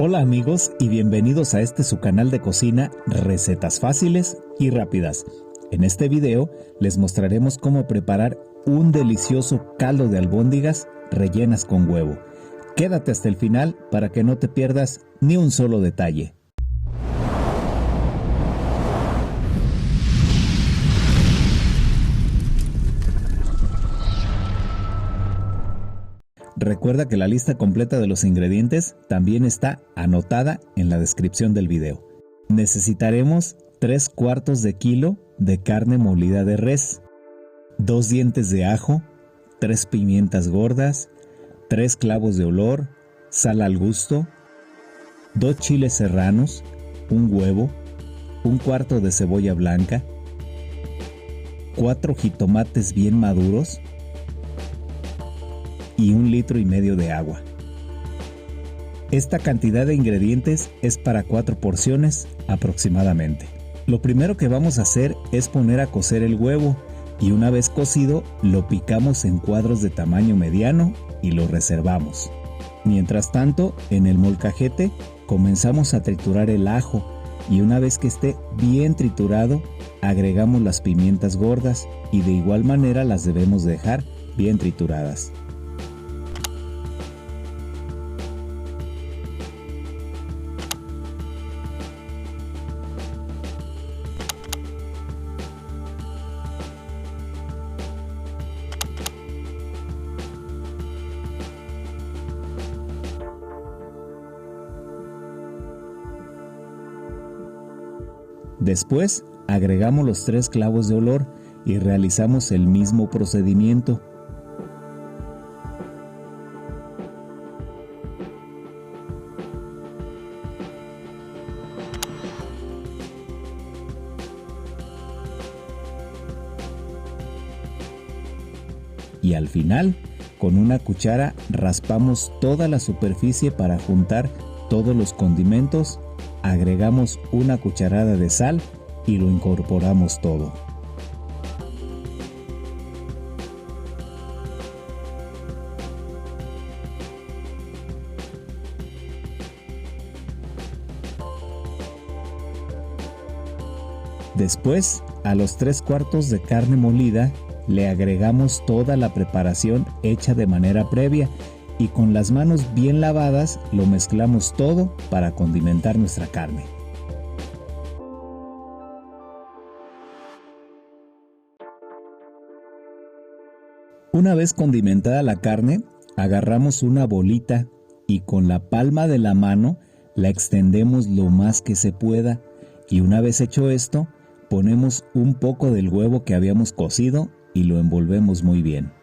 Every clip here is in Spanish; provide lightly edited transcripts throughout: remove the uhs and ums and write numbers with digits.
Hola amigos y bienvenidos a su canal de cocina Recetas Fáciles y Rápidas. En este video les mostraremos cómo preparar un delicioso caldo de albóndigas rellenas con huevo. Quédate hasta el final para que no te pierdas ni un solo detalle. Recuerda que la lista completa de los ingredientes también está anotada en la descripción del video. Necesitaremos 3/4 de kilo de carne molida de res, 2 dientes de ajo, 3 pimientas gordas, 3 clavos de olor, sal al gusto, 2 chiles serranos, un huevo, 1/4 de cebolla blanca, 4 jitomates bien maduros, y 1,5 litros de agua. Esta cantidad de ingredientes es para 4 porciones aproximadamente. Lo primero que vamos a hacer es poner a cocer el huevo y una vez cocido lo picamos en cuadros de tamaño mediano y lo reservamos. Mientras tanto, en el molcajete comenzamos a triturar el ajo y una vez que esté bien triturado agregamos las pimientas gordas y de igual manera las debemos dejar bien trituradas. Después agregamos los 3 clavos de olor y realizamos el mismo procedimiento. Y al final, con una cuchara raspamos toda la superficie para juntar todos los condimentos. Agregamos una cucharada de sal y lo incorporamos todo. Después, a los 3/4 de carne molida, le agregamos toda la preparación hecha de manera previa y con las manos bien lavadas lo mezclamos todo para condimentar nuestra carne. Una vez condimentada la carne, agarramos una bolita y con la palma de la mano la extendemos lo más que se pueda y una vez hecho esto, ponemos un poco del huevo que habíamos cocido y lo envolvemos muy bien.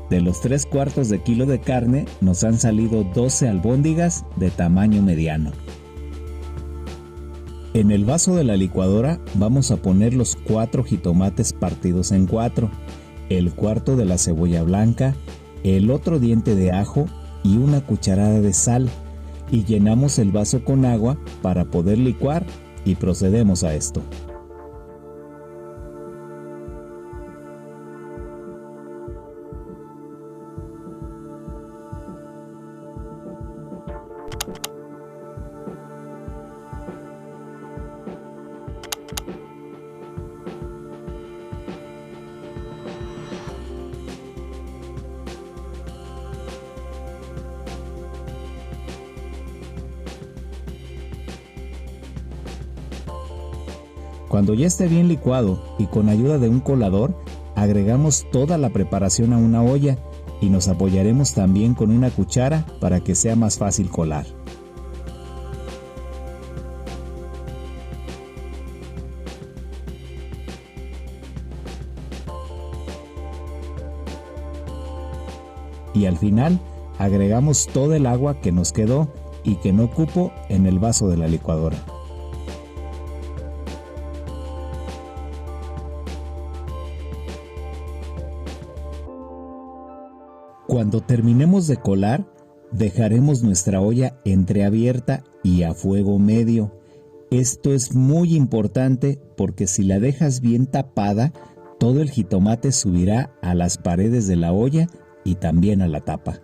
De los 3/4 de kilo de carne nos han salido 12 albóndigas de tamaño mediano. En el vaso de la licuadora vamos a poner los 4 jitomates partidos en 4, el 1/4 de la cebolla blanca, el otro diente de ajo y una cucharada de sal y llenamos el vaso con agua para poder licuar y procedemos a esto. Cuando ya esté bien licuado y con ayuda de un colador, agregamos toda la preparación a una olla y nos apoyaremos también con una cuchara para que sea más fácil colar. y al final agregamos todo el agua que nos quedó y que no cupo en el vaso de la licuadora. Cuando terminemos de colar, dejaremos nuestra olla entreabierta y a fuego medio. Esto es muy importante porque si la dejas bien tapada, todo el jitomate subirá a las paredes de la olla y también a la tapa.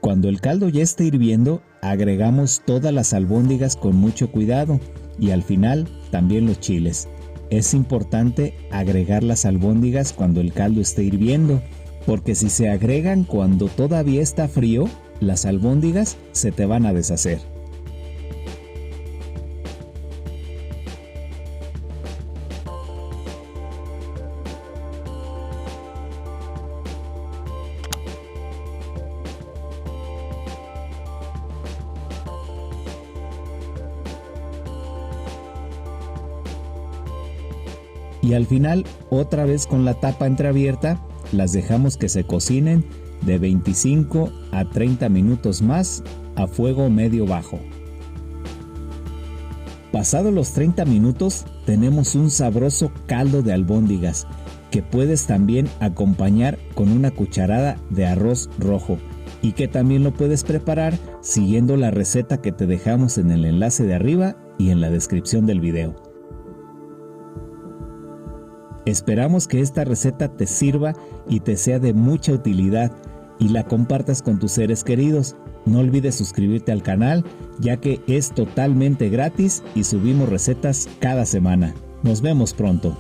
Cuando el caldo ya esté hirviendo, agregamos todas las albóndigas con mucho cuidado y al final también los chiles. Es importante agregar las albóndigas cuando el caldo esté hirviendo, porque si se agregan cuando todavía está frío, las albóndigas se te van a deshacer. Y al final, otra vez con la tapa entreabierta, las dejamos que se cocinen de 25 a 30 minutos más a fuego medio bajo. Pasados los 30 minutos, tenemos un sabroso caldo de albóndigas que puedes también acompañar con una cucharada de arroz rojo y que también lo puedes preparar siguiendo la receta que te dejamos en el enlace de arriba y en la descripción del video. Esperamos que esta receta te sirva y te sea de mucha utilidad y la compartas con tus seres queridos. No olvides suscribirte al canal, ya que es totalmente gratis y subimos recetas cada semana. Nos vemos pronto.